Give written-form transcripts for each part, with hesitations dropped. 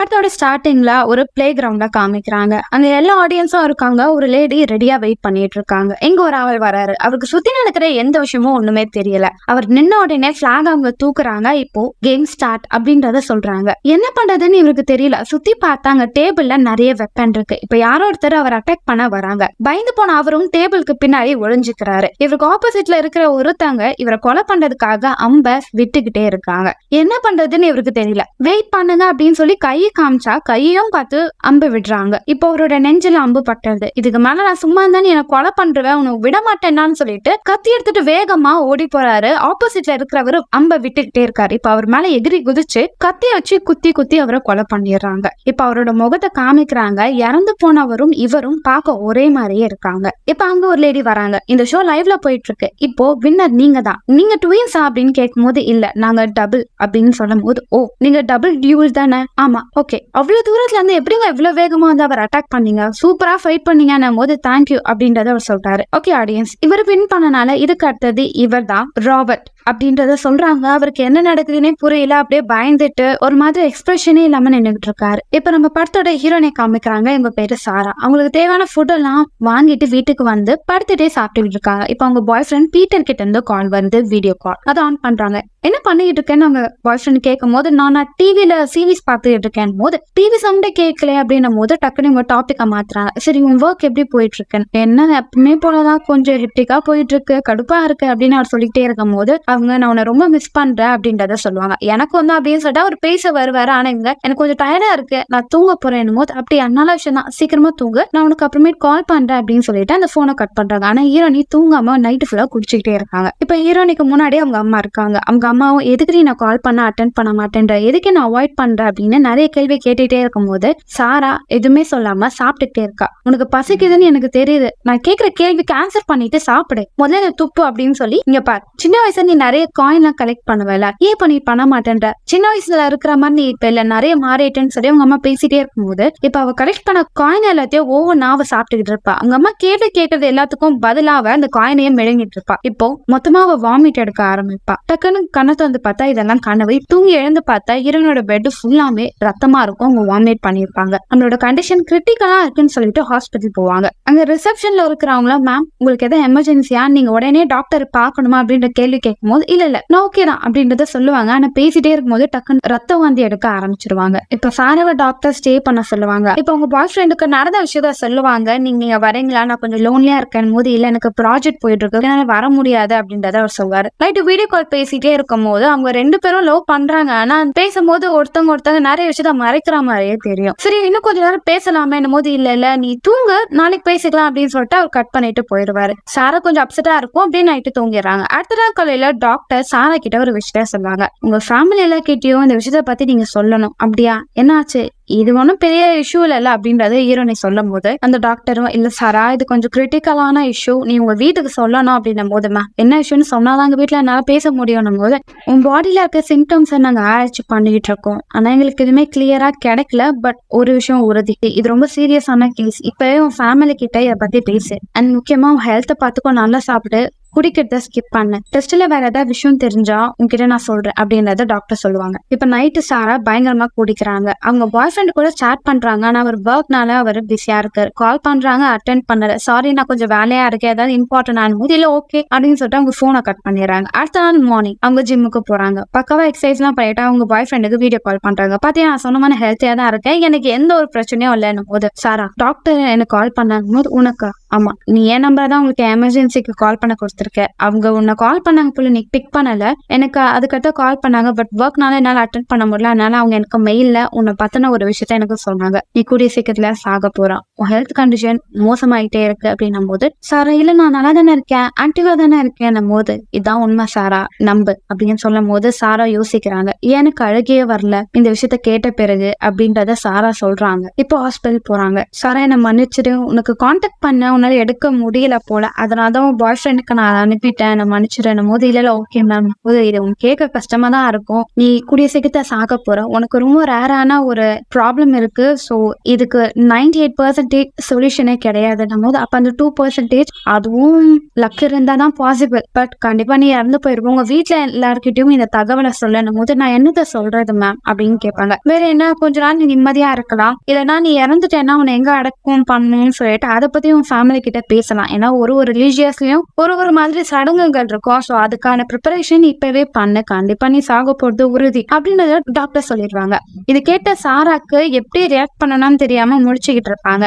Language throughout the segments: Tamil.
படத்தோட ஸ்டார்டிங்ல ஒரு பிளே கிரவுண்ட காமிக்கிறாங்க. அங்க எல்லா ஆடியன்ஸும் இருக்காங்க. ஒரு லேடி ரெடியா வெயிட் பண்ணிட்டு இருக்காங்க. எங்க ஒரு ஆள் வராரு. அவருக்கு சுத்தி நடக்கிற எந்த விஷயமும் ஒண்ணுமே தெரியல. அவர் நின்ன உடனே பிளாக் அவங்க தூக்குறாங்க. இப்போ கேம் ஸ்டார்ட் அப்படின்றத சொல்றாங்க. என்ன பண்றதுன்னு இவருக்கு தெரியல. சுத்தி பார்த்தாங்க. டேபிள்ல நிறைய வெப்பன் இருக்கு. இப்ப யாரோ ஒருத்தர் அவர் அட்டாக் பண்ண வராங்க. பயந்து போன அவரும் டேபிளுக்கு பின்னாடி ஒளிஞ்சுக்கிறாரு. இவருக்கு ஆப்போசிட்ல இருக்கிற ஒருத்தங்க இவரை கொலை பண்றதுக்காக அம்ப விட்டுக்கிட்டே இருக்காங்க. என்ன பண்றதுன்னு இவருக்கு தெரியல. வெயிட் பண்ணுங்க அப்படின்னு சொல்லி கை காமிச்சா கையையும் பார்த்து அம்பு விடுறாங்க. இப்போ அவரோட நெஞ்சில அம்பு பட்டது. இதுக்கு மேல நான் சும்மா இருந்தா நீ எனக்கு கொலை பண்றவன், உனக்கு விட மாட்டேன்னான்னு சொல்லிட்டு கத்தி எடுத்துட்டு வேகமா ஓடி போறாரு. ஆப்போசிட்ல இருக்கிறவரு அம்ப விட்டுக்கிட்டே இருக்காரு. இப்ப அவர் மேல எகிரி குதிச்சு கத்திய வச்சு குத்தி குத்தி அவரை கொலை பண்ணிடுறாங்க. இப்ப அவரோட முகத்தை காமிக்கிறாங்க. இறந்து போனவரும் இவரும் பார்க்க ஒரே மாதிரியே இருக்காங்க. இப்ப அங்க ஒரு லேடி வராங்க. இந்த ஷோ லைவ்ல போயிட்டு இருக்கு. இப்போ வின்னர் நீங்க தான். நீங்க ட்வின்ஸா அப்படின்னு கேட்கும் போது இல்ல நாங்க டபுள் அப்படின்னு சொல்லும் போது ஓ நீங்க டபுள் டியூல் தானே? ஆமா ஓகே. அவ்வளவு தூரத்துல இருந்து எப்படிங்க இவ்வளவு வேகமா வந்து அவர் அட்டாக் பண்ணீங்க, சூப்பரா ஃபைட் பண்ணீங்கன்னும் போது தேங்க்யூ அப்படின்றத அவர் சொல்றாரு. ஓகே ஆடியன்ஸ், இவர் வின் பண்ணனால இதுக்கு அடுத்தது இவர் தான் ராபர்ட் அப்படின்றத சொல்றாங்க. அவருக்கு என்ன நடக்குதுன்னே புரியல. அப்படியே பயந்துட்டு ஒரு மாதிரி எக்ஸ்பிரஷனே இல்லாம நின்றுட்டு இருக்காரு. இப்ப நம்ம படத்தோட ஹீரோனை காமிக்கிறாங்க. இவங்க பேரு சாரா. அவங்களுக்கு தேவையான ஃபுட் எல்லாம் வாங்கிட்டு வீட்டுக்கு வந்து படுத்துட்டே சாப்பிட்டுட்டு இருக்காங்க. இப்ப அவங்க பாய் ஃப்ரெண்ட் பீட்டர் கிட்ட இருந்து கால் வருது, வீடியோ கால். அதை ஆன் பண்றாங்க. என்ன பண்ணிட்டு இருக்கேன்னு அவங்க பாய் ஃப்ரெண்ட் கேட்கும் போது நான் டிவில சீரீஸ் பார்த்துட்டு இருக்கேன் போது டிவி சவுண்டே கேட்கல அப்படின்னும் போது டக்குனு உங்க டாபிக்கை மாத்துறாங்க. சரி உங்க ஒர்க் எப்படி போயிட்டு இருக்கேன்? என்ன எப்பவுமே போலதான், கொஞ்சம் ஹெக்டிக்கா போயிட்டு இருக்கு, கடுப்பா இருக்கு அப்படின்னு அவர் சொல்லிட்டே இருக்கும் போது அவங்க நான் உன்னை ரொம்ப மிஸ் பண்றேன் அப்படின்றத சொல்லுவாங்க. எனக்கு வந்து அப்படின்னு சொல்லிட்டு அவர் பேச வருவாரு. ஆனா இவங்க எனக்கு கொஞ்சம் டயர்டா இருக்கு, நான் தூங்க போறேன் போது அப்படி நல்ல விஷயம் தான், சீக்கிரமா தூங்கு, நான் உனக்கு அப்புறமேட்டு கால் பண்றேன் அப்படின்னு சொல்லிட்டு அந்த போனை கட் பண்றாங்க. ஆனா ஹீரோனி தூங்காம நைட்டு ஃபுல்லா குடிச்சுக்கிட்டே இருக்காங்க. இப்ப ஹீரோனிக்கு முன்னாடி அவங்க அம்மா இருக்காங்க. அவங்க அம்மாவும் எதுக்கு நான் கால் பண்ண அட்டென்ட் பண்ண மாட்டேன்ற, எதுக்கு நான் அவாய்ட் பண்றேன் அப்படின்னு நிறைய கேள்வி கேட்டுட்டே இருக்கும் போது சாரா எதுவுமே சொல்லாம சாப்பிட்டுட்டே இருக்கா. உனக்கு பசிக்குதுன்னு எனக்கு தெரியுது, நான் கேட்கிற கேள்விக்கு ஆன்சர் பண்ணிட்டு சாப்பிடு, முதல்ல துப்பு அப்படின்னு சொல்லி இங்க பார், சின்ன வயசுல நீ நிறைய காயின் எல்லாம் கலெக்ட் பண்ணுவல, ஏன் பண்ணி பண்ண மாட்டேன்ற, சின்ன வயசுல இருக்கிற மாதிரி நீ இப்ப இல்ல நிறைய மாறிட்டேன்னு சொல்லி அவங்க அம்மா பேசிட்டே இருக்கும் போது இப்ப அவ கலெக்ட் பண்ண காயின் எல்லாத்தையும் ஒவ்வொன்னாவ சாப்பிட்டுக்கிட்டு இருப்பா. அவங்க அம்மா கேட்கறது எல்லாத்துக்கும் பதிலாக அந்த காயினையே மெழுங்கிட்டு இருப்பா. இப்போ மொத்தமா அவ வாமிட் எடுக்க ஆரம்பிப்பா. டக்குன்னு கண்ணத்தை வந்து பார்த்தா இதெல்லாம் கனவு. தூங்கி எழுந்து பார்த்தா ஹீரோனோட பெட் ஃபுல்லாமே ரத்தமா இருக்கும். அவங்க வாமிட் பண்ணிருப்பாங்க. நம்மளோட கண்டிஷன் கிரிட்டிக்கலா இருக்குன்னு சொல்லிட்டு ஹாஸ்பிட்டல் போவாங்க. அங்க ரிசப்ஷன்ல இருக்கிறவங்கள மேம் உங்களுக்கு எதாவது எமர்ஜென்சியா, நீங்க உடனே டாக்டர் பாக்கணுமா அப்படின்ற கேள்வி கேட்கும் போது இல்ல நான் ஓகே தான் அப்படின்றத சொல்லுவாங்க. ஆனா பேசிட்டே இருக்கும்போது டக்குன்னு ரத்த வாந்தி எடுக்க ஆரம்பிச்சிருவாங்க. இப்ப சாரவ டாக்டர் ஸ்டே பண்ண சொல்லுவாங்க. இப்ப உங்க பாய் ஃப்ரெண்டுக்கு நடந்த விஷயத்த சொல்லுவாங்க. நீங்க வரீங்களா, நான் கொஞ்சம் லோன்லியா இருக்கேன் போது இல்ல எனக்கு ப்ராஜெக்ட் போயிட்டு இருக்கு, என்னால வர முடியாது அப்படின்றத அவர் சொல்வாரு. லைட் வீடியோ கால் பேசிட்டே இருக்கும் போது அவங்க ரெண்டு பேரும் லவ் பண்றாங்க. ஆனா பேசும்போது ஒருத்தவங்க நிறைய விஷயத்த மறைக்கிற மாதிரியே தெரியும். சரி இன்னும் கொஞ்ச நேரம் பேசலாமே போது இல்ல நீ தூங்க, நாளைக்கு பேசிக்கலாம் அப்படின்னு சொல்லிட்டு அவர் கட் பண்ணிட்டு போயிடுவாரு. சாரா கொஞ்சம் அப்செட்டா இருக்கும். அப்படியே நைட்டு தூங்கிடுறாங்க. அடுத்த நாள் காலையில டாக்டர் சாரா கிட்ட ஒரு விஷயத்த சொல்லுவாங்க. உங்க ஃபேமிலி எல்லாம் கிட்டயும் இந்த விஷயத்த பத்தி நீங்க சொல்லணும். அப்படியா, என்னாச்சு? இது ஒன்றும் பெரிய இஷ்யூ இல்ல அப்படின்றது ஹீரோனை சொல்லும் போது அந்த டாக்டரும் இல்ல சாரா இது கொஞ்சம் கிரிட்டிக்கலான இஷ்யூ, நீ உங்க வீட்டுக்கு சொல்லணும் அப்படின்னும் போதுமா என்ன இஷ்யூன்னு சொன்னாதான் எங்க வீட்டுல என்னால பேச முடியும் போது உன் பாடியில இருக்க சிம்டம்ஸ் நாங்க ஆராய்ச்சி பண்ணிட்டு இருக்கோம். ஆனா எங்களுக்கு எதுவுமே கிளியரா கிடைக்கல. பட் ஒரு விஷயம் உறுதி, இது ரொம்ப சீரியஸான கேஸ். இப்பவே உன் ஃபேமிலி கிட்ட இதை பத்தி பேசு. அண்ட் முக்கியமா உன் ஹெல்த்தை பார்த்துக்கோ, நல்லா சாப்பிட்டு, குடிக்கிறத ஸ்கிப் பண்ண, டெஸ்ட்ல வேற ஏதாவது விஷயம் தெரிஞ்சா உங்ககிட்ட நான் சொல்றேன் அப்படின்றத டாக்டர் சொல்லுவாங்க. இப்ப நைட்டு சாரா பயங்கரமா குடிக்கிறாங்க. அவங்க பாய் ஃப்ரெண்ட் கூட சாட் பண்றாங்க. ஆனா அவர் ஒர்க்னால அவர் பிஸியா இருக்காரு. கால் பண்றாங்க, அட்டென்ட் பண்ணல. சாரி நான் கொஞ்சம் வேலையா இருக்கேன், ஏதாவது இம்பார்ட்டன்ட் ஆனது இல்ல ஓகே அப்படின்னு சொல்லிட்டு அவங்க போனை கட் பண்ணிடுறாங்க. அடுத்த நாள் மார்னிங் அவங்க ஜிம்முக்கு போறாங்க. பக்கவா எக்ஸசைஸ் எல்லாம் பண்ணிட்டு அவங்க பாய் ஃப்ரெண்டுக்கு வீடியோ கால் பண்றாங்க. பாத்தீங்கன்னா நான் சொன்ன மாதிரி ஹெல்த்தியா தான் இருக்கேன், எனக்கு எந்த ஒரு பிரச்சனையும் இல்லைன்னும் போது சாரா டாக்டர் எனக்கு கால் பண்ணாங்க போது உனக்கு ஆமா நீ ஏன் நம்பர் தான் உங்களுக்கு எமர்ஜென்சிக்கு கால் பண்ண கொடுத்துருக்க, அவங்க உன்னை கால் பண்ணாங்க போல, நீ பிக் பண்ணல, எனக்கு அதுக்கடுத்து கால் பண்ணாங்க. பட் ஒர்க்னால என்னால அட்டென்ட் பண்ண முடியல. அதனால அவங்க எனக்கு மெயில்ல உன்னை பத்தின ஒரு விஷயத்த எனக்கு சொன்னாங்க, நீ கூடிய சீக்கிரத்துல சாக போறான், உன் ஹெல்த் கண்டிஷன் மோசமாயிட்டே இருக்கு அப்படின்னும் போது சாரா இல்ல நான் நல்லா தானே இருக்கேன், ஆக்டிவா தானே இருக்கேன் போது இதான் உண்மை சாரா நம்பு அப்படின்னு சொல்லும் போது சாரா யோசிக்கிறாங்க. எனக்கு அழுகையே வரல இந்த விஷயத்த கேட்ட பிறகு அப்படின்றத சாரா சொல்றாங்க. இப்போ ஹாஸ்பிட்டல் போறாங்க. சாரா என்ன மன்னிச்சிடு, உனக்கு கான்டாக்ட் பண்ண உன்னால எடுக்க முடியல போல, அதனாலதான் உன் பாய் ஃப்ரெண்டுக்கு நான் அனுப்பிட்டேன், நான் மன்னிச்சிடணும் போது இல்ல ஓகே மேம் போது இது உனக்கு கேட்க கஷ்டமா தான் இருக்கும், நீ கூடிய சீக்கிரத்தை சாக போற, உனக்கு ரொம்ப ரேரான ஒரு ப்ராப்ளம் இருக்கு, ஸோ இதுக்கு 98% சொல்யூஷனே கிடையாது நம்ம போது அப்ப அந்த 2% அதுவும் லக் இருந்தா தான் பாசிபிள், பட் கண்டிப்பா நீ இறந்து போயிருப்போம், உங்க வீட்டுல எல்லாருக்கிட்டையும் இந்த தகவலை சொல்லணும் போது நான் என்னத்த சொல்றது மேம் அப்படின்னு கேட்பாங்க. வேற என்ன கொஞ்ச நாள் நீ நிம்மதியா இருக்கலாம், இல்லைன்னா நீ இறந்துட்டேன்னா உன்னை எங்க அடக்கம் பண்ணணும்னு சொல்லிட்டு அதை பத்தி உன் ஃபேமிலி கிட்ட பேசலாம். ஏன்னா ஒரு ரிலீஜியஸ்லயும் ஒரு மாதிரி சடங்குகள் இருக்கும், ஸோ அதுக்கான ப்ரிப்பரேஷன் இப்பவே பண்ணு, கண்டிப்பா நீ சாக போறது உறுதி அப்படின்றத டாக்டர் சொல்லிடுவாங்க. இது கேட்ட சாராக்கு எப்படி ரியாக்ட் பண்ணணும்னு தெரியாம முடிச்சுக்கிட்டு இருப்பாங்க.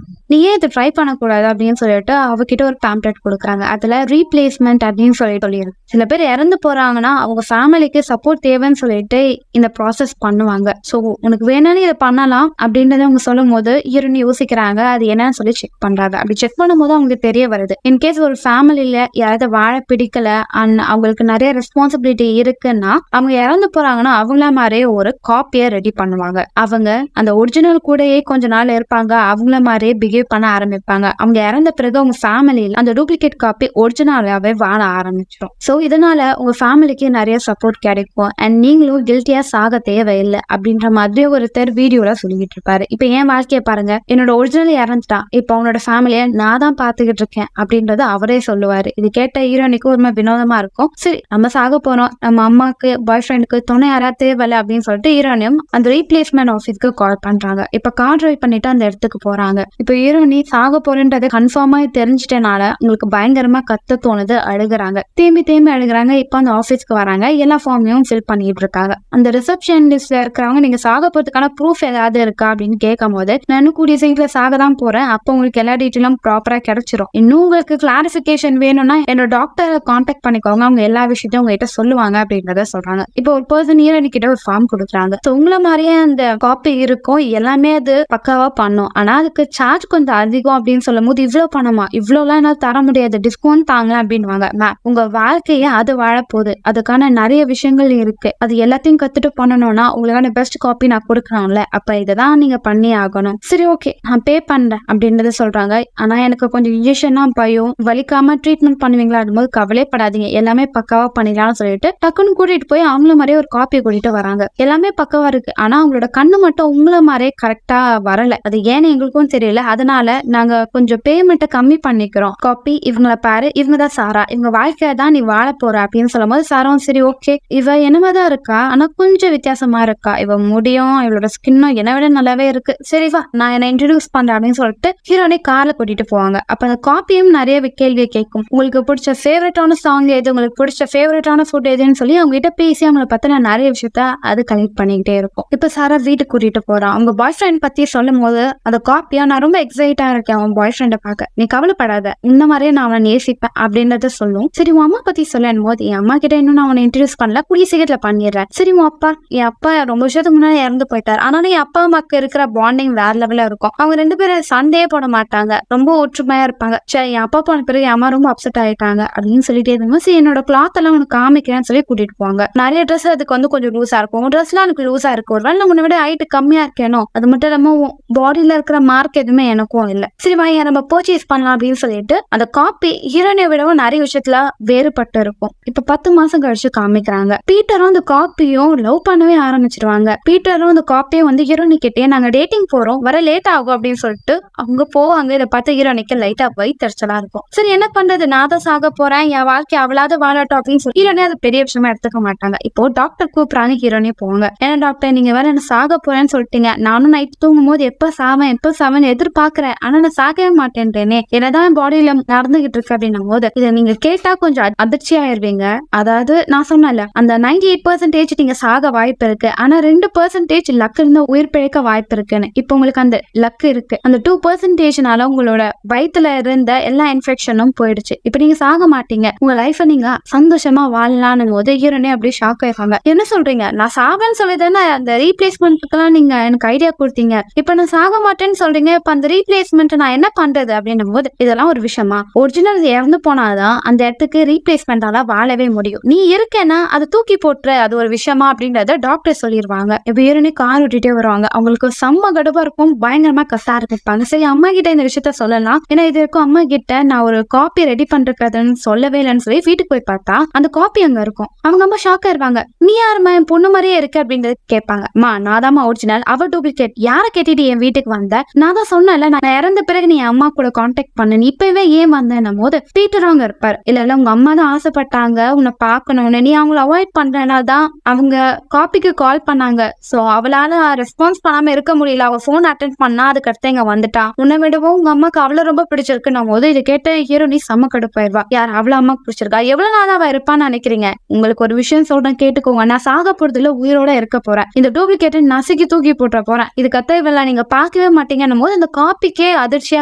நீ ஏன் இதை ட்ரை பண்ணக்கூடாது அப்படின்னு சொல்லிட்டு அவகிட்ட ஒரு பேம்ப்ளெட் கொடுக்குறாங்க. அதுல ரீப்ளேஸ்மெண்ட் அப்படின்னு சொல்லியிருக்கு. சில பேர் இறந்து போறாங்கன்னா அவங்க ஃபேமிலிக்கு சப்போர்ட் தேவைன்னு சொல்லிட்டு இந்த ப்ராசஸ் பண்ணுவாங்க. ஸோ உனக்கு வேணும்னு இதை பண்ணலாம் அப்படின்றத அவங்க சொல்லும் போது ஹீரோயின் யோசிக்கிறாங்க, அது என்னன்னு சொல்லி செக் பண்றாங்க. அப்படி செக் பண்ணும்போது அவங்களுக்கு தெரிய வருது, இன்கேஸ் ஒரு ஃபேமிலியில யாராவது வாழ பிடிக்கல அண்ட் அவங்களுக்கு நிறைய ரெஸ்பான்சிபிலிட்டி இருக்குன்னா அவங்க இறந்து போறாங்கன்னா அவங்கள மாதிரியே ஒரு காப்பியை ரெடி பண்ணுவாங்க. அவங்க அந்த ஒரிஜினல் கூடயே கொஞ்ச நாள் இருப்பாங்க, அவங்கள மாதிரியே பிஹேவ் பண்ண ஆரம்பிப்பாங்க. அவங்க இறந்த பிறகு உங்க ஃபேமிலியில அந்த டூப்ளிகேட் காப்பி ஒரிஜினலாவே வாழ ஆரம்பிச்சிடும். சோ இதனால உங்க ஃபேமிலிக்கு நிறைய சப்போர்ட் கிடைக்கும் அண்ட் நீங்களும் கில்ட்டியா சாக தேவையில்லை அப்படின்ற மாதிரி ஒருத்தர் வீடியோல சொல்லிட்டு இருப்பாரு. இப்ப என் வாழ்க்கைய பாருங்க, என்னோட ஒரிஜினல் இறந்துட்டான், இப்ப அவனோட ஃபேமிலிய நான் தான் பாத்துக்கிட்டு இருக்கேன் அப்படின்றத அவரே சொல்லுவாரு. இது கேட்ட ஹீரோனிக்கு ஒரு வினோதமா இருக்கும். சரி நம்ம சாக போறோம், நம்ம அம்மாக்கு பாய் ஃப்ரெண்டுக்கு துணை யாராவது தேவையில்லை அப்படின்னு சொல்லிட்டு ஹீரோனியும் அந்த ரீப்ளேஸ்மெண்ட் ஆஃபீஸ்க்கு கால் பண்றாங்க. இப்ப கார் டிரைவ் பண்ணிட்டு அந்த இடத்துக்கு போறாங்க. இப்ப ஹீரோனி சாக போறேன்றது கன்ஃபார்மா தெரிஞ்சிட்டனால உங்களுக்கு பயங்கரமா கத்த தோணுது, அழுகுறாங்க, தேம்பி அழுகுறாங்க. இப்ப அந்த ஆபீஸ்க்கு வராங்க, எல்லா ஃபார்மையும் ஃபில் பண்ணிட்டு இருக்காங்க. அந்த ரிசப்ஷன் லிஸ்ட்ல இருக்கிறவங்க நீங்க சாக போறதுக்கான ப்ரூஃப் ஏதாவது இருக்கா அப்படின்னு கேட்கும் போது நான் கூடிய சீக்கிரம் சாக தான் போறேன், அப்ப உங்களுக்கு எல்லா டீட்டெயிலும் ப்ராப்பரா கிடைச்சிரும், இன்னும் உங்களுக்கு கிளாரிபிகேஷன் வேணும்னா என்னோட டாக்டரை கான்டாக்ட் பண்ணிக்கோங்க, அவங்க எல்லா விஷயத்தையும் உங்ககிட்ட சொல்லுவாங்க அப்படின்றத சொல்றாங்க. இப்போ ஒரு பர்சன் ஹீரோனி கிட்ட ஒரு ஃபார்ம் கொடுக்குறாங்க. உங்களை மாதிரியே அந்த காப்பி இருக்கும், எல்லாமே அது பக்காவா பண்ணும், ஆனா அதுக்கு சார்ஜ் கொஞ்சம் அதிகம் அப்படின்னு சொல்லும் போது இவ்வளவு பணமா, இவ்வளவுலாம் என்னால தர முடியாது, டிஸ்கவுண்ட் தாங்க அப்படின்வாங்க. உங்க வாழ்க்கைய அது வாழ போகுது, அதுக்கான நிறைய விஷயங்கள் இருக்கு, அது எல்லாத்தையும் கத்துட்டு பண்ணணும்னா உங்களுக்கான பெஸ்ட் காப்பி நான் கொடுக்குறேன்ல, அப்ப இதைதான் நீங்க பண்ணி ஆகணும். சரி ஓகே நான் பே பண்றேன் அப்படின்றத சொல்றாங்க. ஆனா எனக்கு கொஞ்சம் இன்ஜெக்ஷனா பயம், வலிக்காம ட்ரீட்மெண்ட் பண்ணுவீங்களா அப்படின்போது கவலைப்படாதீங்க, எல்லாமே பக்காவா பண்ணிடலாம்னு சொல்லிட்டு டக்குன்னு கூட்டிட்டு போய் அவங்கள மாதிரியே ஒரு காப்பியை கூட்டிட்டு வராங்க. எல்லாமே பக்காவா இருக்கு, ஆனா அவங்களோட கண்ணு மட்டும் உங்களை மாதிரியே கரெக்டா வரல, அது ஏன்னு எங்களுக்கும் தெரியல, அதனால நாங்க கொஞ்சம் பேமெண்ட்டை கம்மி பண்ணிக்கிறோம், காப்பி இவங்களை பாரு, இவங்க தான் சாரா, இவங்க வாழ்க்கைய தான் நீ வாழ போற அப்படின்னு சொல்லும் போது சாராவும் சரி ஓகே இவ என்னமாதான் இருக்கா, ஆனா கொஞ்சம் வித்தியாசமா இருக்கா, இவ முடியும் இவளோட ஸ்கின்னும் என்னை விட நல்லாவே இருக்கு, சரி வா நான் என்ன இன்ட்ரடியூஸ் பண்றேன் அப்படின்னு சொல்லிட்டு ஹீரோனை கார்ல கூட்டிட்டு போவாங்க. அப்ப அந்த காப்பியும் நிறைய கேள்வியை கேட்கும், உங்களுக்கு பிடிச்ச ஃபேவரட்டான சாங் எது, உங்களுக்கு பிடிச்ச ஃபேவரட்டான ஃபுட் எதுன்னு சொல்லி அவங்க கிட்ட பேசி அவங்களை பத்தின நிறைய விஷயத்த அது கலெக்ட் பண்ணிக்கிட்டே இருக்கும். இப்ப சாரா வீட்டுக்கு கூட்டிட்டு போறான். அவங்க பாய் ஃப்ரெண்ட் பத்தி சொல்லும் போது அந்த காப்பியா நான் ரொம்ப எக்ஸைட்டா இருக்கேன் அவன் பாய் ஃப்ரெண்டை பார்க்க, நீ கவலைப்படாத இந்த மாதிரியே நான் அவனை நேசிப்பேன் அப்படின்றத சொல்லும். சரி உன் அம்மா பத்தி சொல்லும் போது என் அம்மா கிட்ட இன்னும் நான் அவனை இன்ட்ரடியூஸ் பண்ணல, கூடிய சீக்கிரத்துல பண்ணிடுறேன். சரி உன் அப்பா, என் அப்பா ரொம்ப வருஷத்துக்கு முன்னாடி இறந்து போயிட்டாரு, ஆனாலும் என் அப்பா அம்மாக்கு இருக்கிற பாண்டிங் வேற லெவல்ல இருக்கும், அவங்க ரெண்டு பேரும் சண்டையே போட மாட்டாங்க, ரொம்ப ஒற்றுமையா இருப்பாங்க. சரி என் அப்பா போன பிறகு என் அம்மா ரொம்ப அப்செட் ஆயிட்டாங்க அப்படின்னு சொல்லிட்டே இருந்தாங்க. சரி என்னோட கிளாத் எல்லாம் உனக்கு காமிக்கிறேன்னு சொல்லி கூட்டிட்டு போவாங்க. நிறைய ட்ரெஸ் அதுக்கு கொஞ்சம் லூஸா இருக்கும், ட்ரெஸ் எல்லாம் எனக்கு லூஸா இருக்கும், ஒருவேளை நான் உன்னை விட ஹைட் கம்மியா இருக்கேனும், அது மட்டும் இல்லாம பாடியில இருக்கிற மார்க் எதுவுமே எனக்கும் இல்ல, சரி வாங்க நம்ம பர்ச்சேஸ் பண்ணலாம் அப்படின்னு சொல்லிட்டு அந்த காப்பி ஹீரோனை விடவும் நிறைய விஷயத்துல வேறுபட்டு இருக்கும். இப்ப 10 மாசம் கழிச்சு காமிக்கிறாங்க. பீட்டரும் அந்த காப்பியும் லவ் பண்ணவே ஆரம்பிச்சிருவாங்க. பீட்டரும் அந்த காப்பியும் ஹீரோனி கிட்டே நாங்க டேட்டிங் போறோம், வர லேட் ஆகும் அப்படின்னு சொல்லிட்டு அவங்க போவாங்க. இதை பார்த்து ஹீரோனிக்கு லைட்டா வயிற்றுச்சலா இருக்கும். சரி என்ன பண்றது, நான் தான் சாக போறேன், என் வாழ்க்கை அவளாவது வாழட்டும் அப்படின்னு சொல்லி ஹீரோனே அது பெரிய விஷயமா எடுத்துக்க மாட்டாங்க. இப்போ டாக்டர் கூப்பிடுறாங்க, ஹீரோனே போவாங்க. ஏன்னா டாக்டர் நீங்க வேற என்ன சாக போறேன்னு சொல்லிட்டீங்க, நானும் நைட் தூங்கும் போது எப்ப சாவேன் எதிர்பார்க்கிறேன், ஆனா நான் சாகவே மாட்டேன்றேனே, என்னதான் பாடியில நடந்துகிட்டு இருக்கு அப்படின்னும் போது இதை நீங்க கேட்டா கொஞ்சம் அதிர்ச்சி ஆயிருவீங்க. அதாவது நான் சொன்னல அந்த 98% நீங்க சாக வாய்ப்பு இருக்கு, ஆனா 2% லக் இருந்தா உயிர் பிழைக்க வாய்ப்பு இருக்குன்னு. இப்போ உங்களுக்கு அந்த லக் இருக்கு, அந்த 2%னால உங்களோட வயிற்றுல இருந்த எல்லா இன்ஃபெக்ஷனும் போயிடுச்சு, இப்ப நீங்க சாக மாட்டீங்க, உங்க லைஃப நீங்க சந்தோஷமா வாழலான்னு போது ஹீரோனே அப்படியே ஷாக் ஆயிருக்காங்க. என்ன சொல்றீங்க, நான் சாவேன்னு சொல்லிதானே அந்த ரீப்ளேஸ்மெண்ட்டுக்கெல்லாம் நீங்க எனக்கு ஐடியா கொடுத்தீங்க, இப்ப நான் சாக மாட்டேன்னு சொல்றீங்க, இப்ப அந்த ரீப்ளேஸ்மெண்ட் நான் என்ன பண்றது அப்படின்னும் போது இதெல்லாம் ஒரு விஷயமா, ஒரிஜினல் இறந்து போனாதான் அந்த இடத்துக்கு ரீப்ளேஸ்மெண்டால வாழவே முடியும். நீ இருக்கேன்னா அதை தூக்கி போட்டுற, அது ஒரு விஷயமா அப்படின்றத டாக்டர் சொல்லிடுவாங்க. இப்ப ஏறனே கார் விட்டுட்டே வருவாங்க. அவங்களுக்கு செம்ம கடுப்பா இருக்கும், பயங்கரமா கத்த ஆரம்பிப்பாங்க. சரி அம்மா கிட்ட இந்த விஷயத்த சொல்லலாம், ஏன்னா இது இருக்கும் அம்மா கிட்ட நான் ஒரு காப்பி ரெடி பண்றதுன்னு சொல்லவே இல்லைன்னு சொல்லி வீட்டுக்கு போய் பார்த்தா அந்த காப்பி அங்க இருக்கும். அவங்க அம்மா ஷாக்கா இருவாங்க. நீ யாருமா, என் பொண்ணு மாதிரியே இருக்கு அப்படின்றது கேட்பாங்க. அம்மா நான் தான் ஒரிஜினல், அவ டூப்ளிகேட், யார கேட்டுட்டு என் வீட்டுக்கு வந்த, நான் தான் சொன்னேன்ல நான் இறந்த பிறகு நீ அம்மா கூட கான்டாக்ட் பண்ணு, நீ இப்பவே ஏன் வந்தேன்னும் போது பீட்டர் அங்க இருப்பாரு. இல்ல உங்க அம்மா தான் ஆசைப்பட்டாங்க உன்னை பாக்கணும்னு, நீ அவங்கள அவாய்ட் பண்றனா தான் அவங்க காப்பிக்கு கால் பண்ணாங்க. சோ அவளால ரெஸ்பான்ஸ் பண்ணாம இருக்க முடியல, அவ போன் அட்டென்ட் பண்ணா அதுக்கு அடுத்து இங்க வந்துட்டா, உன்னை விடவும் உங்க அம்மாக்கு அவள ரொம்ப பிடிச்சிருக்குன்னும் போது இதை கேட்ட ஹீரோ நீ செம்ம கடுப்பாயிருவா. யார் அவள அம்மாக்கு பிடிச்சிருக்கா, எவ்வளவு நாள் அவ இருப்பான்னு நினைக்கிறீங்க, உங்களுக்கு ஒரு விஷயம் சொல்றேன் கேட்டுக்கோங்க, நான் சாக போறதுல உயிரோட இருக்க போறேன், இந்த டூப்ளிகேட்டை நசுக்கி தூக்கி போட்டுற போறேன், இது கத்தவெல்லாம் நீங்க பாக்கவே மாட்டீங்கன்னும் போது அந்த காப்பிக்கே அதிர்ச்சியா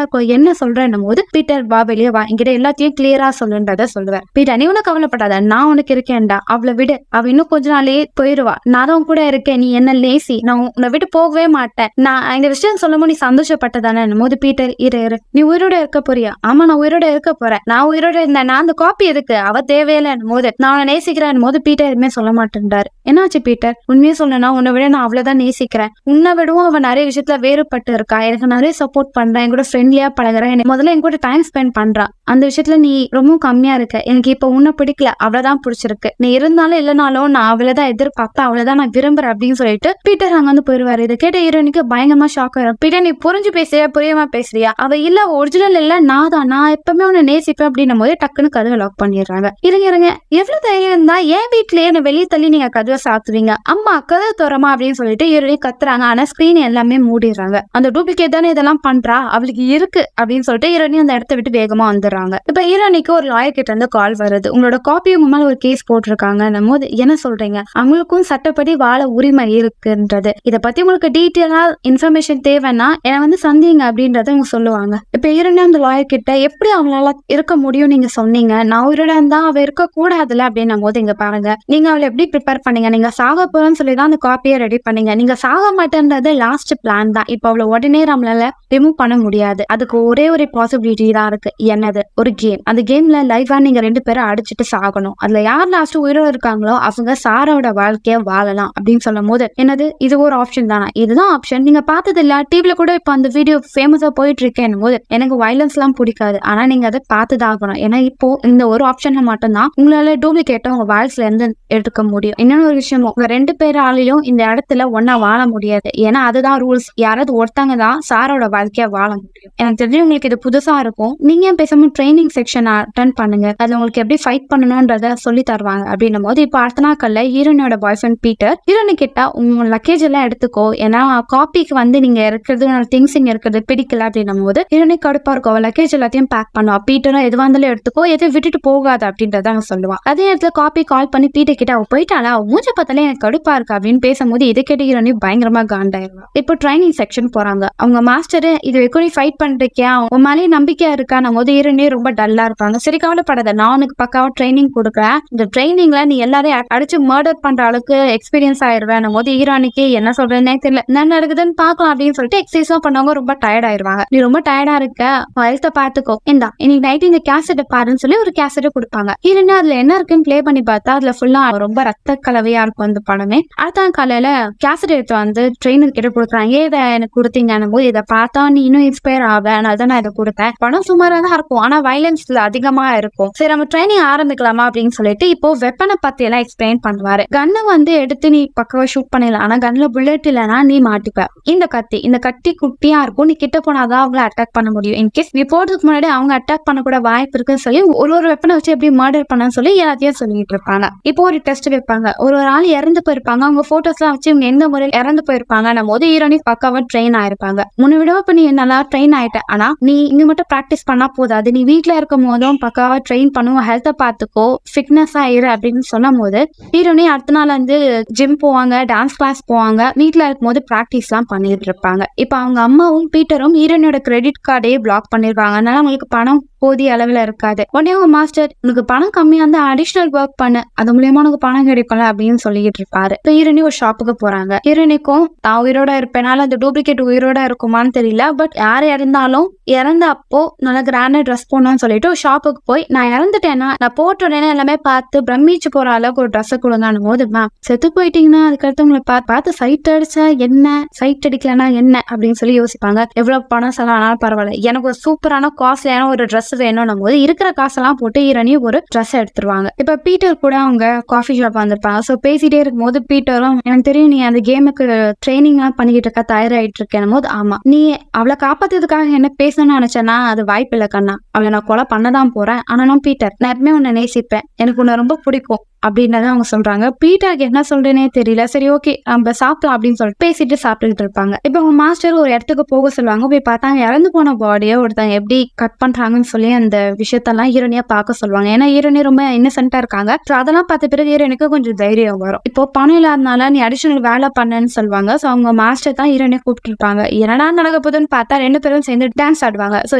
இருக்கும். என்ன சொல்றேன்னும் போது பீட்டர் வா வெளியே வா, என்கிட்ட எல்லாத்தையும் கிளியரா சொல்லுன்றத சொல்லுவேன். பீட்டர் நீ ஒன்னும் கவலைப்படாத, நான் உனக்கு இருக்கேன்டா, அவளை விடு, அவ இன்னும் கொஞ்ச நாளே போயிடுவா, நான் தான் கூட இருக்கேன், நீ என்ன லேசி, நான் உன்னை விட்டு போகவே மாட்டேன், நான் இந்த விஷயம் சொல்லும்போது நீ சந்தோஷப்பட்டதானே போது பீட்டர் இரு நீ உயிரோட இருக்க போறியா, ஆமா நான் உயிரோட இருக்க போறேன், நான் உயிரோட இருந்தேன், நான் அந்த காப்பி எதுக்கு, அவ தேவையில்லை போது நான் நேசிக்கிறேன் போது பீட்டர் எதுவுமே சொல்ல மாட்டேன்றாரு. என்னாச்சு பீட்டர், உண்மையே சொல்லனா உன்னை விட நான் அவ்வளவுதான் நேசிக்கிறேன், உன்னை விடவும் அவ நிறைய விஷயத்துல வேறுபட்டு இருக்கா, எனக்கு நிறைய சப்போர்ட் பண்றேன், என் கூட ஃப்ரெண்ட்லியா பழகுறேன், முதல்ல என் கூட டைம் ஸ்பெண்ட் பண்றா, அந்த விஷயத்துல நீ ரொம்ப கம்மியா இருக்க, எனக்கு இப்ப உன்னை பிடிக்கல, அவ்வளவுதான் பிடிச்சிருக்கு, நீ இருந்தாலும் இல்லைனாலும் நான் அவ்வளவுதான் எதிர்பார்ப்பேன், அவ்வளவுதான் நான் விரும்புறேன் அப்படின்னு சொல்லிட்டு பீட்டர் அங்க வந்து போயிருவாரு. இதை கேட்ட ஹீரோனுக்கு பயங்கரமா ஷாக் ஆயிரும். பீட்டர் நீ புரிஞ்சு பேசுறியா புரியாம பேசுறியா, அவ இல்ல ஒரிஜினல் இல்ல, நான் தான், நான் எப்பவுமே உன்னை நேசிப்பேன் அப்படின்னும் போது டக்குன்னு கதவை லாக் பண்ணிடுறாங்க. இருங்க எவ்வளவு தைரியம் இருந்தா என் வீட்லயே என்ன வெளியே தள்ளி நீங்க கதவை சாத்துவீங்க, அம்மா கதவை தோறமா அப்படின்னு சொல்லிட்டு ஹீரோனி கத்துறாங்க. ஆனா ஸ்கிரீன் எல்லாமே மூடிடுறாங்க. அந்த டூப்ளிகேட் தானே இதெல்லாம் பண்றா, அவளுக்கு இருக்கு அப்படின்னு சொல்லிட்டு ஹீரோனி அந்த இடத்த விட்டு வேகமா வந்துடுறாங்க. இப்ப ஹீரோனிக்கு ஒரு லாயர் கிட்ட இருந்து கால் வருது, உங்களோட காப்பி உங்க மேல ஒரு கேஸ் போட்டிருக்காங்க போது என்ன சொல்றீங்க, அவங்களுக்கும் சட்டப்படி வாழ உரிமை இருக்குன்றது, இதை பத்தி உங்களுக்கு டீட்டெயிலா இன்ஃபர்மேஷன் தேவைன்னா என்ன வந்து சந்திங்க அப்படின்றத அவங்க சொல்லுவாங்க. இப்ப ஹீரோனி அந்த லாயர் கிட்ட எப்படி அவங்களால இருக்க முடியும் நீங்க சொன்னீங்க, நான் உயிரோட இருந்தா அவ இருக்க கூடாதுல அப்படின்னும் போது இங்க பாருங்க, நீங்க அவளை எப்படி ப்ரிப்பேர் பண்ணீங்க, நீங்க சாக போறோம்னு சொல்லிதான் அந்த காப்பியை ரெடி பண்ணீங்க, நீங்க சாக மாட்டேன்றது லாஸ்ட் பிளான் தான், இப்ப அவளை உடனே நம்மளால ரிமூவ் பண்ண முடியாது, அதுக்கு ஒரே ஒரு பாசிபிலிட்டி தான் இருக்கு, என்னது ஒரு கேம், அந்த கேம்ல லைவா நீங்க 2 பேரும் அடிச்சுட்டு சாகணும், அதுல யார் லாஸ்ட் உயிரோட இருக்காங்களோ அவங்க சாரோட வாழ்க்கைய வாழலாம் அப்படின்னு சொல்லும் போது என்னது இது ஒரு ஆப்ஷன் தானா, இதுதான் ஆப்ஷன், நீங்க பார்த்தது இல்ல டிவில கூட இப்ப அந்த வீடியோ ஃபேமஸா போயிட்டு இருக்கேன் போது எனக்கு வயலன்ஸ் எல்லாம் பிடிக்காது, ஆனா நீங்க அதை பார்த்துதான் ஆகணும், ஏன்னா இப்போ இந்த ஒரு ஆப்ஷன்ல மட்டும்தான் உங்களால டூப்ளிகேட்டை உங்க வாழ்க்கையில இருந்து எடுக்க முடியும். இன்னொரு விஷயமும் உங்க 2 பேராலையும் இந்த இடத்துல ஒன்னா வாழ முடியாது, ஏன்னா அதுதான் ரூல்ஸ், யாராவது ஒருத்தங்க தான் சாரோட வாழ்க்கைய வாழ முடியும். எனக்கு தெரிஞ்சு உங்களுக்கு இது புதுசா இருக்கும், நீங்க பேசாம ட்ரைனிங் செக்ஷன் அட்டென்ட் பண்ணுங்க, அதுல உங்களுக்கு எப்படி ஃபைட் பண்ணணும்ன்றத சொல்லி தருவாங்க அப்படின்னும் போது இப்ப அடுத்த நாட்கள்ல ஹீரோனோட பாய் ஃப்ரெண்ட் பீட்டர் ஹீரோனு கிட்ட உங்க லக்கேஜ் எல்லாம் எடுத்துக்கோ, ஏன்னா காப்பிக்கு வந்து நீங்க இருக்கிறது திங்ஸ் இங்க இருக்கிறது பிடிக்கல அப்படின்னும் போது ஹீரோனி கடுப்பா இருக்கும், லக்கேஜ் எல்லாத்தையும் பேக் பண்ணுவா, பீட்டரும் எதுவா இருந்தாலும் எடுத்துக்கோ, எதையும் விட்டுட்டு போகாது அப்படின்றத அவன் சொல்லுவான். அதே நேரத்துல காப்பி கால் பண்ணி பீட்டர் கிட்ட அவ போயிட்டாளா, மூஞ்ச பார்த்தாலே எனக்கு கடுப்பா இருக்கு அப்படின்னு பேசும்போது இதை கேட்டு ஹீரோனி பயங்கரமா காண்டாயிருவா. இப்போ ட்ரைனிங் செக்ஷன் போறாங்க, அவங்க மாஸ்டர் இது வரைக்கும் ஃபைட் பண்றியா, உன் மேலே நம்பிக்கையா இருக்கா போது ஹீரோனி ரொம்ப டல்லா இருப்பாங்க. சரி கவலைப்படாத, நான் உனக்கு பக்காவா ட்ரைனிங் கொடுக்குறேன், இந்த ட்ரைனிங்ல நீ எல்லாரையும் அடிச்சு மர்டர் பண்ற அளவுக்கு எக்ஸ்பீரியன்ஸ் ஆயிருவேன் போது ஹீரோனிக்கு என்ன சொல்றேன்னே தெரியல, என்ன நடக்குதுன்னு பாக்கலாம் அப்படின்னு சொல்லிட்டு எக்ஸசைஸ் பண்ணவங்க ரொம்ப டயர்ட் ஆயிருவாங்க. நீ ரொம்ப டயர்டா இருக்க, ஹெல்த்தை பாத்துக்கோ, இந்தா இன்னைக்கு நைட் இந்த கேசட்டை பாருன்னு சொல்லி ஒரு கேசட்டை கொடுப்பாங்க. ஹீரோனி அதுல என்ன இருக்குன்னு பிளே பண்ணி பார்த்தா அதுல ஃபுல்லா ரொம்ப ரத்த கலவையா இருக்கும் அந்த படமே. அடுத்த காலையில கேசட் எடுத்து வந்து ட்ரெயினர் கிட்ட கொடுக்குறாங்க, இதை எனக்கு கொடுத்தீங்கன்னு போது இதை பார்த்தா நீ இன்னும் இன்ஸ்பயர் ஆக, அதனால நான் இதை கொடுத்தேன், படம் சுமாரா தான் இருக்கும் ஆனா வயலன்ஸ் அதிகமா இருக்கும், சரி நம்ம ட்ரைனிங் ஆரம்பிக்கலாமா அப்படின்னு சொல்லிட்டு இப்போ வெப்பனை பத்தி எல்லாம் எக்ஸ்பிளைன் பண்ணுவாரு. கன்னை வந்து எடுத்து நீ பக்கவா ஷூட் பண்ணிடலாம், ஆனா கன்ல புல்லட் இல்லைன்னா நீ மாட்டிப்ப, இந்த கத்தி குட்டியா இருக்கும், நீ கிட்ட போனாதான் அவங்கள அட்டாக் பண்ண முடியும், இன்கேஸ் நீ போறதுக்கு முன்னாடி அவங்க அட்டாக் பண்ண கூட வாய்ப்பு இருக்குன்னு சொல்லி ஒரு வெப்பனை வச்சு எப்படி மர்டர் பண்ணு சொல்லி எல்லாத்தையும் சொல்லிட்டு இருப்பாங்க. இப்போ ஒரு டெஸ்ட் வைப்பாங்க, ஒரு ஆள் இறந்து போயிருப்பாங்க, அவங்க போட்டோஸ் எல்லாம் வச்சு இவங்க எந்த முறையில் இறந்து போயிருப்பாங்க போது ஹீரோனி பக்காவா ட்ரெயின் ஆயிருப்பாங்க. முன்ன விட இப்ப நீ நல்லா ட்ரெயின் ஆயிட்ட, ஆனா நீ இங்க மட்டும் பிராக்டிஸ் பண்ணா போதாது, நீ வீட்டுல இருக்கும் போதும் பக்காவா ட்ரெயின் பண்ணுவோம், ஹெல்த்தை பாத்துக்கோ, ஃபிட்னஸ் ஆயிரு அப்படின்னு சொல்லும் போது ஹீரோனி அடுத்த நாள் வந்து ஜிம் போவாங்க, டான்ஸ் கிளாஸ் போவாங்க, வீட்டுல இருக்கும் போது பிராக்டிஸ் எல்லாம் பண்ணிட்டு இருப்பாங்க. இப்ப அவங்க அம்மாவும் பீட்டரும் ஹீரோனியோட கிரெடிட் கார்டையே பிளாக் பண்ணிருப்பாங்க, அதனால அவங்களுக்கு பணம் போதிய அளவுல இருக்காது. உடனே உங்க மாஸ்டர் உனக்கு பணம் கம்மியா இருந்தா அடிஷனல் ஒர்க் பண்ணு, அது மூலியமா உனக்கு பணம் கிடைக்கும்ல அப்படின்னு சொல்லிட்டு இருப்பாரு. ஹீரோனி ஒரு ஷாப்புக்கு போறாங்க. ஹீரோனிக்கும் தான் உயிரோட இருப்பேனால அந்த டூப்ளிகேட் உயிரோட இருக்குமான்னு தெரியல, பட் யார் இறந்தாலும் இறந்த அப்போ நல்லா கிராண்டா ட்ரெஸ் போடணும்னு சொல்லிட்டு ஒரு ஷாப்புக்கு போய் நான் இறந்துட்டேன்னா நான் போட்ட உடனே எல்லாமே பார்த்து பிரமிச்சு போற அளவுக்கு ஒரு ட்ரெஸ் கொடுங்கன்னு போது மேம் செத்து போயிட்டீங்கன்னா அதுக்கடுத்து உங்களை பார்த்து சைட் அடிச்சா என்ன, சைட் அடிக்கலன்னா என்ன அப்படின்னு சொல்லி யோசிப்பாங்க. எவ்வளவு பணம் செலவு ஆனாலும் பரவாயில்ல, எனக்கு ஒரு சூப்பரான காஸ்ட்லியான ஒரு ட்ரெஸ் வேணும் போது இருக்கிற காசெல்லாம் போட்டு ஹீரோனி ஒரு ட்ரெஸ் எடுத்துருவாங்க. இப்ப பீட்டர் கூட அவங்க காஃபி ஷாப் வந்திருப்பாங்க. ஸோ பேசிட்டே இருக்கும்போது பீட்டரும் எனக்கு தெரியும் நீ அந்த கேமுக்கு ட்ரைனிங் எல்லாம் பண்ணிக்கிட்டு இருக்க, தயாராகிட்டு இருக்கேன் போது ஆமா நீ அவளை காப்பாத்துறதுக்காக என்ன பேசணும்னு நினைச்சேன்னா அது வாய்ப்பு இல்லை கண்ணா, அவளை நான் கொலை பண்ணதான் போறேன். ஆனாலும் பீட்டர் நான் எப்பவுமே உன்னை நேசிப்பேன், எனக்கு உன்னை ரொம்ப பிடிக்கும் அப்படின்றத அவங்க சொல்றாங்க. பீட்டருக்கு என்ன சொல்றேனே தெரியல. சரி ஓகே நம்ம சாப்பிடலாம் அப்படின்னு சொல்லிட்டு பேசிட்டு சாப்பிட்டுக்கிட்டு இருப்பாங்க. இப்ப அவங்க மாஸ்டர் ஒரு இடத்துக்கு போக சொல்லுவாங்க. போய் பார்த்தாங்க இறந்து போன பாடியை ஒருத்தங்க எப்படி கட் பண்றாங்கன்னு சொல்லி அந்த விஷயத்தெல்லாம் ஹீரோனியா பார்க்க சொல்லுவாங்க. ஏன்னா ஹீரோனி ரொம்ப இன்னசென்ட்டா இருக்காங்க. அதெல்லாம் பார்த்த பிறகு ஹீரோனிக்கு கொஞ்சம் தைரியம் வரும். இப்போ பணம் இல்லாதனால நீ அடிஷனல் வேலை பண்ணன்னு சொல்லுவாங்க. ஸோ அவங்க மாஸ்டர் தான் ஹீரோனியை கூப்பிட்டு இருப்பாங்க. என்னடா நடக்க போதுன்னு பார்த்தா 2 பேரும் சேர்ந்து டான்ஸ் ஆடுவாங்க. ஸோ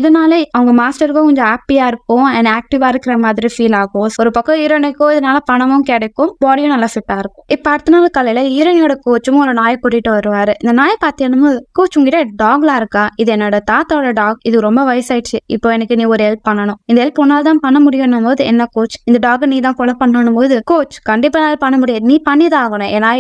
இதனால அவங்க மாஸ்டருக்கும் கொஞ்சம் ஹாப்பியா இருக்கும் அண்ட் ஆக்டிவா இருக்கிற மாதிரி ஃபீல் ஆகும். ஒரு பக்கம் ஹீரோனிக்கும் இதனால பணமும் கிடைக்கும், பாடியும் நல்லா ஃபிட்டா இருக்கும். இப்ப அடுத்த நாள் காலையில ஹீரோனியோட கோச்சும் ஒரு நாயை கூட்டிட்டு வருவாரு. இந்த நாயை பார்த்தீங்கன்னா கோச் உங்ககிட்ட டாக்லாம் இருக்கா, இது என்னோட தாத்தாவோட டாக், இது ரொம்ப வயசாயிடுச்சு, இப்போ எனக்கு நீ ஒரு ஹெல்ப் பண்ணணும், இந்த ஹெல்ப் ஒன்னால்தான் பண்ண முடியும் போது என்ன கோச் இந்த டாக் நீ தான் கொலை பண்ணணும் போது கோச் கண்டிப்பா பண்ண முடியாது, நீ பண்ணிதான் ஆகணும், ஏன்னா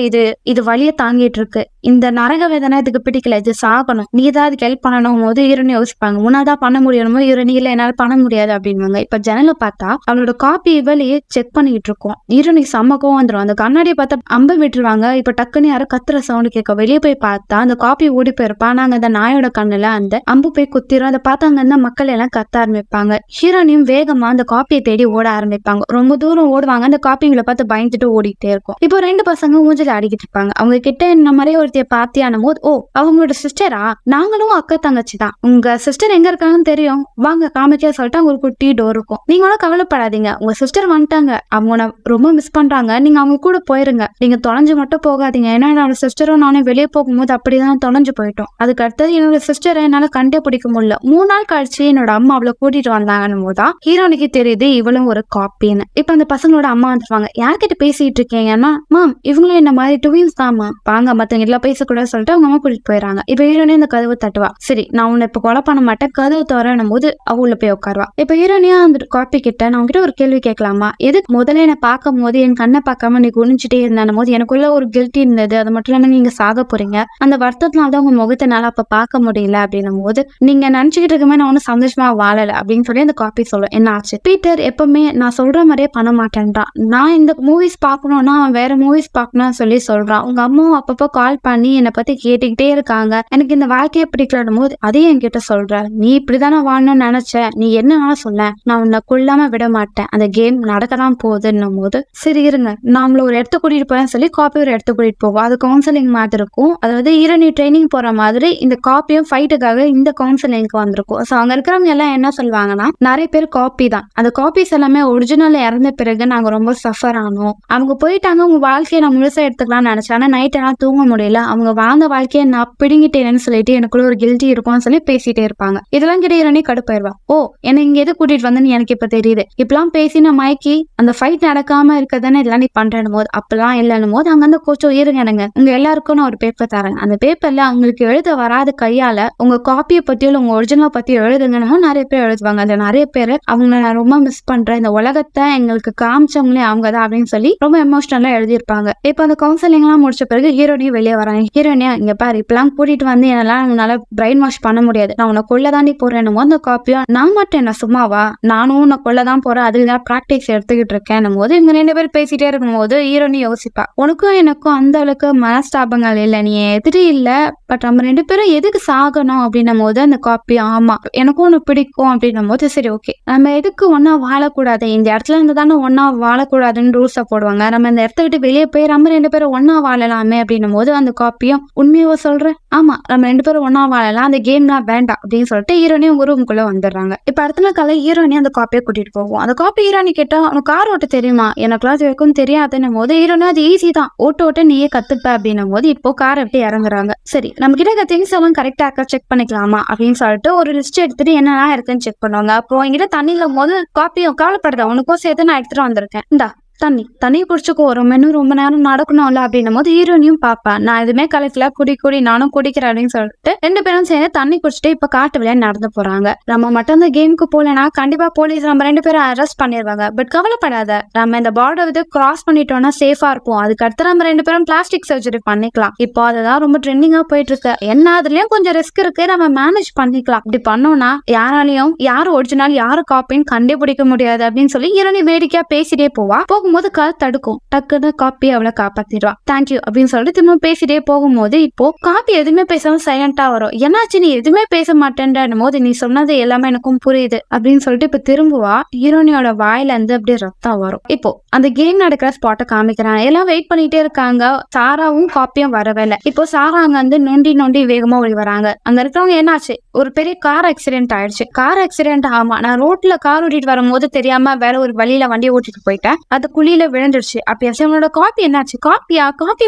இது வலிய தாங்கிட்டு இருக்கு, இந்த நரக வேதனை இதுக்கு பிடிக்கல, இது சாகணும், நீ தான் அதுக்கு ஹெல்ப் பண்ணணும் போது ஹீரோனி யோசிப்பாங்க. உன்னாதான் பண்ண முடியணும் ஹீரோனி இல்ல என்னால பண்ண முடியாது அப்படின்வாங்க. இப்ப ஜன்னல பார்த்தா அவளோட காப்பி இவளையே செக் பண்ணிட்டு இருக்கோம். ஹீரோனிக்கு செம்மக்கும் வந்துடும். அந்த கண்ணாடியை பார்த்தா அம்பு விட்டுருவாங்க. இப்ப டக்குன்னு யாரும் கத்துற சவுண்ட் கேட்க வெளியே போய் பார்த்தா அந்த காப்பி ஓடி போயிருப்பா. நாங்க அந்த நாயோட கண்ணுல அந்த அம்பு போய் குத்திரும். அதை பார்த்தாங்க அந்த மக்கள் எல்லாம் கத்த ஆரம்பிப்பாங்க. ஹீரோனியும் வேகமா அந்த காப்பியை தேடி ஓட ஆரம்பிப்பாங்க. ரொம்ப தூரம் ஓடுவாங்க. அந்த காப்பிங்களை பார்த்து பயந்துட்டு ஓடிட்டே இருக்கும். இப்போ 2 பசங்க ஊஞ்சல் ஆடிக்கிட்டு இருப்பாங்க. அவங்க கிட்ட இந்த மாதிரியே ஒருத்தைய பாத்தியான போது ஓ அவங்களோட சிஸ்டரா, நாங்களும் அக்கா தங்கச்சி தான், உங்க சிஸ்டர் எங்க இருக்காங்கன்னு தெரியும் வாங்க காமிக்க சொல்லிட்டு அவங்க ஒரு குட்டி டோர் இருக்கும். நீங்களும் கவலைப்படாதீங்க, உங்க சிஸ்டர் வந்துட்டாங்க, அவங்க ரொம்ப மிஸ் பண்றாங்க, நீங்க அவங்க கூட போயிருங்க, நீங்க தொலைஞ்சு மட்டும் போகாதீங்க, ஏன்னா என்னோட சிஸ்டரும் நானும் வெளியே போகும்போது அப்படிதான் தொலைஞ்சு போயிட்டோம், அதுக்கு அடுத்தது என்னோட சிஸ்டரை என்னால கண்டே பிடிக்க முடியல, 3 நாள் கழிச்சு என்னோட அம்மா அவளை கூட்டிட்டு வந்தாங்கன்னு போதுதான் ஹீரோனுக்கு தெரியுது இவளும் ஒரு காப்பின்னு. இப்ப அந்த பசங்களோட அம்மா வந்துருவாங்க. யார்கிட்ட பேசிட்டு இருக்கீங்கன்னா மேம் இவங்களும் என்ன மாதிரி ட்வின்ஸ் தான் மேம், வாங்க மத்தவங்க எல்லாம் பேசக்கூடாது சொல்லிட்டு அவங்க அம்மா கூட்டிட்டு போயிடறாங்க. இப்ப ஹீரோனி இந்த கதவு தட்டுவா. சரி நான் உன்னை இப்ப கொலை பண்ண மாட்டேன், கதவு தோறணும் போது அவ உள்ள போய் உட்காருவா. இப்ப ஹீரோனியா அந்த காப்பி கிட்ட நான் உங்ககிட்ட ஒரு கேள்வி கேட்கலாமா, எதுக்கு முதல்ல என்ன பார்க்கும் போது என் கண்ணை பார்க்காம நீ குனிஞ்சிட்டே இருந்தான போது எனக்குள்ள ஒரு கில்ட்டி இருந்தது, அது மட்டும் இல்லாம நீங்க சாக போறீங்க, அந்த வருத்தத்தினால்தான் உங்க முகத்தினால அப்ப பார்க்க முடியல அப்படின்னும் போது நீங்க நினைச்சுக்கிட்டு இருக்குமே நான் ஒன்னும் சந்தோஷமா வாழல அப்படின்னு சொல்லி அந்த காப்பி சொல்லும். என்ன ஆச்சு, பீட்டர் எப்பவுமே நான் சொல்ற மாதிரியே பண்ண மாட்டேன்றான், நான் இந்த மூவிஸ் பார்க்கணும்னா வேற மூவிஸ் பார்க்கணும்னு சொல்லி சொல்றான், உங்க அம்மாவும் அப்பப்போ கால் பண்ணி என்னை பத்தி கேட்டுக்கிட்டே இருக்காங்க, எனக்கு இந்த வாழ்க்கையை பிடிக்கலன்னும் போது அதையும் என்கிட்ட சொல்ற, நீ இப்படிதானே வாழணும்னு நினைச்ச, நீ என்னன்னாலும் சொல்ல, நான் உன்னை கொல்லாம விட மாட்டேன், அந்த கேம் நடக்கதான் போகுதுன்னும் போது சரி இருங்க நான் உங்களை ஒரு இடத்த கூட்டிட்டு போறேன்னு சொல்லி காப்பி ஒரு இடத்த கூட்டிட்டு போவோம். அது கவுன்சிலிங் மாதிரி இருக்கும். அதாவது ஹீரோனி ட்ரைனிங் போற மாதிரி இந்த காப்பியும் ஃபைட்டுக்காக இந்த கவுன்சிலிங்க்கு வந்திருக்கும். ஸோ அங்க இருக்கிறவங்க எல்லாம் என்ன சொல்லுவாங்கன்னா நிறைய பேர் காப்பி தான், அந்த காப்பீஸ் எல்லாமே ஒரிஜினல் இறந்த பிறகு நாங்க ரொம்ப சஃபர் ஆனோம், அவங்க போயிட்டாங்க, உங்க வாழ்க்கையை நான் முழுசா எடுத்துக்கலாம்னு நினைச்சேன், ஆனா நைட் எல்லாம் தூங்க முடியல, அவங்க வாழ்ந்த வாழ்க்கையை நான் பிடுங்கிட்டேன்னு சொல்லிட்டு எனக்குள்ள ஒரு கில்ட்டி இருக்கும்னு சொல்லி பேசிட்டே இருப்பாங்க. இதெல்லாம் கிட்ட ஹீரோனி கடுப்பாயிருவா. ஓ என்ன இங்க எது கூட்டிட்டு வந்தேன்னு எனக்கு இப்ப தெரியுது, இப்பெல்லாம் பேசி நான் மயக்கி அந்த ஃபைட் நடக்காம இருக்கதானே இதெல்லாம் நீ பண்றேன்னு போது அப்பெல்லாம் இல்லைன்னு போது அங்க அந்த கோச்சோ இருங்க எனக்கு உங்க எல்லாருக்கும் நான் ஒரு பேப்பர் தரேன், அந்த பேப்பர்ல அவங்களுக்கு எழுத வராத கையால உங்க காப்பியை பத்தியோ உங்க ஒரிஜினல் பத்தி எழுதுங்கன்னு நிறைய பேர் எழுதுவாங்க. அந்த நிறைய பேர் அவங்க நான் ரொம்ப மிஸ் பண்றேன், இந்த உலகத்தை எங்களுக்கு காமிச்சவங்களே அவங்கதான் அப்படின்னு சொல்லி ரொம்ப எமோஷனலா எழுதியிருப்பாங்க. இப்ப அந்த கவுன்சிலிங் எல்லாம் முடிச்ச பிறகு ஹீரோனியும் வெளியே வராங்க. ஹீரோனியா இங்க பாரு இப்பெல்லாம் கூட்டிட்டு வந்து என்னெல்லாம் உன்னால பிரெயின் வாஷ் பண்ண முடியாது, நான் உன்னை கொள்ள தாண்டி போறேன்னு அந்த காப்பியும் நான் மட்டும் என்ன சும்மாவா, நானும் உன்னை கொள்ளதான் போறேன், அதுதான் பிராக்டிஸ் எடுத்துக்கிட்டு இருக்கேன் போது இவங்க 2 பேர் பேசிட்டே இருக்கும்போது ஹீரோனி யோசிப்பா, உனக்கும் எனக்கும் அந்த அளவுக்கு மனஸ்தாபங்கள் இல்ல, நீ எதிரி இல்ல, பட் நம்ம 2 பேரும் எதுக்கு சாகணும் அப்படின்னும் போது அந்த காப்பி ஆமா எனக்கும் ஒண்ணு பிடிக்கும் அப்படின்னும் போது சரி ஓகே நம்ம எதுக்கு ஒன்னா வாழக்கூடாது, இந்த இடத்துல இருந்து தானே ஒன்னா வாழக்கூடாதுன்னு ரூல்ஸ போடுவாங்க, நம்ம இந்த இடத்த விட்டு வெளியே போய் நம்ம 2 பேரும் ஒன்னா வாழலாமே அப்படின்னும் போது அந்த காப்பியும் உண்மையவோ சொல்றேன், ஆமா நம்ம 2 பேரும் ஒன்னா வாழலாம், அந்த கேம்லாம் வேண்டாம் அப்படின்னு சொல்லிட்டு ஹீரோனி உங்க ரூமுக்குள்ள வந்துடுறாங்க. இப்ப அடுத்த நாள் காலை ஹீரோனி அந்த காப்பியை கூட்டிட்டு போவோம். அந்த காப்பி ஹீரோனி கேட்டா உனக்கு கார் ஓட்ட தெரியுமா, எனக்கு கிளாஸ் வரைக்கும் தெரியாதுன்னும் போது ஹீரோனி அது ஈஸி தான், ஓட்ட நீயே கத்துப்ப அப்படின்னும் போது இப்போ காரை விட்டு இறங்குறாங்க. சரி நம்ம கிட்ட திங்ஸ் எல்லாம் கரெக்டா இருக்கா செக் பண்ணிக்கலாமா அப்படின்னு சொல்லிட்டு ஒரு லிஸ்ட் எடுத்துட்டு என்னெல்லாம் இருக்குன்னு செக் பண்ணுவாங்க. அப்புறம் என்கிட்ட தண்ணியில போது காப்பியும் கவலைப்படுறத உனக்கும் சேர்த்து நான் எடுத்துட்டு வந்திருக்கேன், இந்தா தண்ணி குடிச்சுக்கோ, ரொம்ப நேரம் நடக்கணும்ல அப்படின்னும் போது ஹீரோனியும் பாப்பா நான் எதுவுமே கலக்கல, குடி நானும் குடிக்கிறேன் அப்படின்னு சொல்லிட்டு 2 பேரும் சேர்ந்து தண்ணி குடிச்சிட்டு இப்ப காட்டு வழியா நடந்து போறாங்க. நம்ம மட்டும் அந்த கேமுக்கு போலனா கண்டிப்பா போலீஸ் நம்ம 2 பேரும் அரெஸ்ட் பண்ணிடுவாங்க. பட் கவலைப்படாத, நம்ம இந்த பார்டர் வந்து கிராஸ் பண்ணிட்டோம்னா சேஃபா இருப்போம். அதுக்கு அடுத்து நம்ம 2 பேரும் பிளாஸ்டிக் சர்ஜரி பண்ணிக்கலாம். இப்போ அதுதான் ரொம்ப ட்ரெண்டிங்கா போயிட்டு இருக்கு. என்ன அதுலயும் கொஞ்சம் ரிஸ்க் இருக்கு, நம்ம மேனேஜ் பண்ணிக்கலாம். இப்படி பண்ணோம்னா யாராலையும் யாரு ஒரிஜினல் யாரு காப்பின்னு கண்டுபிடிக்க முடியாது அப்படின்னு சொல்லி ஹீரோனி வேடிக்கையா பேசிட்டே போகும்போது கால் தடுக்கும். டக்குன்னு காப்பி அவளை காப்பாத்திடுவா. தேங்க்யூ அப்படின்னு சொல்லிட்டு திரும்ப பேசிட்டே போகும்போது இப்போ காப்பி எதுவுமே பேசாம சைலண்டா வரும். என்னாச்சு நீ எதுவுமே பேச மாட்டேன்ற போது நீ சொன்னது எல்லாமே எனக்கும் புரியுது அப்படின்னு சொல்லிட்டு இப்ப திரும்புவா. ஹீரோனியோட வாயில இருந்து அப்படியே ரத்தம் வரும். இப்போ அந்த கேம் நடக்கிற ஸ்பாட்டை காமிக்கிறாங்க. எல்லாம் வெயிட் பண்ணிட்டே இருக்காங்க. சாராவும் காப்பியும் வரவே இல்லை. இப்போ சாரா அங்க வந்து நொண்டி வேகமா ஓடி வராங்க. அங்க இருக்கிறவங்க என்னாச்சு, ஒரு பெரிய கார் ஆக்சிடென்ட் ஆயிடுச்சு. கார் ஆக்சிடென்ட் ஆமா, நான் ரோட்ல கார் ஓட்டிட்டு வரும்போது தெரியாம வேற ஒரு வழியில வண்டியை ஓட்டிட்டு போயிட்டேன், அது குழியில விழுந்துருச்சு. அப்படியாச்சு அவனோட காப்பி என்னாச்சு, காப்பியை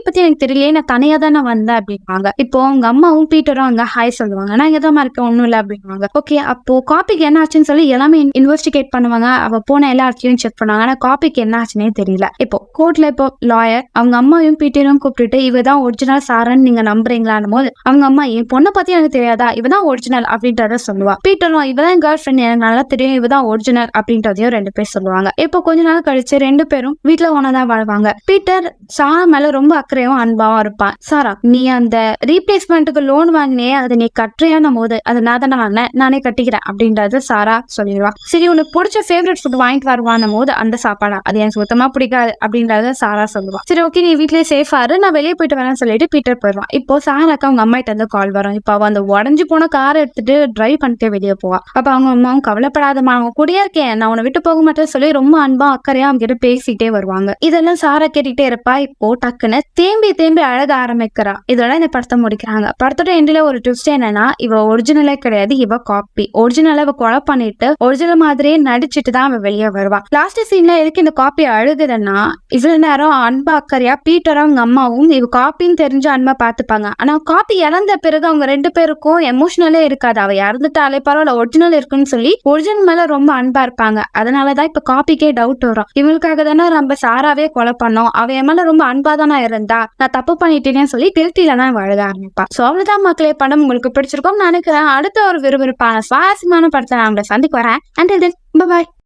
பத்தி எனக்கு தெரியலையே, நான் தனியா தானே வந்தேன் அப்படின்வாங்க. இப்போ அவங்க அம்மாவும் பீட்டரும் அங்க ஹாய் சொல்லுவாங்க. நான் இங்க தான் இருக்கேன், ஒண்ணும் இல்லை அப்படின்வாங்க. ஓகே, அப்போ காப்பிக்கு என்ன ஆச்சுன்னு சொல்லி எல்லாமே இன்வெஸ்டிகேட் பண்ணுவாங்க. அவ போன எல்லா இடத்தையும் செக் பண்ணுவாங்க. ஆனா காப்பிக்கு என்ன ஆச்சுன்னே தெரியல. இப்போ கோர்ட்ல இப்போ லாயர் அவங்க அம்மாவையும் பீட்டரும் கூப்பிட்டுட்டு இவதான் ஒரிஜினல் சாரன்னு நீங்க நம்புறீங்களான்னு போது அவங்க அம்மா என் பொண்ணை பத்தி எனக்கு தெரியாதா, இவதான் ஒரிஜினல் அப்படின்றத சொல்லுவா. பீட்டரும் இவதான் கேர்ள் ஃப்ரெண்ட், எனக்கு நல்லா தெரியும், இவதான் ஒரிஜினல் அப்படின்றதையும் 2 பேர் சொல்லுவாங்க. இப்போ கொஞ்ச நாள் கழிச்சு 2 பேரும் வீட்டுல ஒன்னதான் வாழ்வாங்க. பீட்டர் சாரா மேல ரொம்ப அக்கறையும் அன்பாவும் இருப்பான். சாரா, நீ அந்த ரீப்ளேஸ்மெண்ட்டுக்கு லோன் வாங்கினே அதை நீ கட்டுறியான போது அதை நான் தானே வாங்கினேன், நானே கட்டிக்கிறேன் அப்படின்றது சாரா சொல்லிடுவா. சரி, உனக்கு பிடிச்ச ஃபேவரட் ஃபுட் வாங்கிட்டு வருவான போது அந்த சாப்பாடா, அது எனக்கு சுத்தமா பிடிக்காது அப்படின்றத சாரா சொல்லுவா. சரி ஓகே, நீ வீட்லயே சேஃபா இரு, நான் வெளியே போயிட்டு வரேன்னு சொல்லிட்டு பீட்டர் போயிடுவான். இப்போ சாராக்கு அவங்க அம்மாட்ட இருந்து கால் வரும். இப்போ அவ அந்த உடஞ்சு போன காரை எடுத்துட்டு டிரைவ் பண்ணிட்டே வெளியே போவா. அப்ப அவங்க அம்மாவும் கவலைப்படாதமா, அவங்க கூடயே இருக்கேன், நான் உன்னை விட்டு போக மாட்டேன்னு சொல்லி ரொம்ப அன்பா அக்கறையா அவங்க கிட்ட பேசிட்டே வருவாங்க. இதெல்லாம் சாரா கேட்டுட்டே இருப்பா. இப்போ டக்குன்னு தேம்பி அழக ஆரம்பிக்கிறா. இதோட இந்த படத்தை முடிக்கிறாங்க. படத்தோட எண்டில ஒரு ட்விஸ்ட் என்னன்னா, இவ ஒரிஜினலே கிடையாது, இவ காப்பி. ஒரிஜினலை இவ கொலை பண்ணிட்டு ஒரிஜினல் மாதிரியே நடிச்சுட்டு தான் அவ வெளியே வருவா. லாஸ்ட் சீன்ல எதுக்கு இந்த காப்பி அழுகுதுன்னா, இவ்வளவு நேரம் அன்பா அக்கறையா பீட்டரும் அவங்க அம்மாவும் இவ காப்பின்னு தெரிஞ்சு அன்பா பாத்துப்பாங்க. ஆனா காப்பி இறந்த பிறகு அவங்க 2 பேருக்கும் எமோஷனலே இருக்காது. அவ இறந்துட்டாலே பரவாயில்ல, ஒரிஜினல் இருக்குன்னு சொல்லி ஒரிஜினல் மேல ரொம்ப அன்பா இருப்பாங்க. அதனாலதான் இப்ப காப்பிக்கே டவுட் வரும். இவங்களுக்காக தானே நம்ம சாராவே கொலை பண்ணோம், அவ என் மேல ரொம்ப அன்பா தானே இருந்தா, நான் தப்பு பண்ணிட்டேன்னு சொல்லி திருப்தியில தான் வாழ ஆரம்பிப்பா. சோ அவ்வளவுதான் மக்களே, படம் உங்களுக்கு பிடிச்சிருக்கும் நினைக்கிறேன். அடுத்த ஒரு விறுவிறுப்பான சுவாரஸ்யமான படத்தை நான் உங்களை சந்திக்கு வரேன். Until then, bye bye.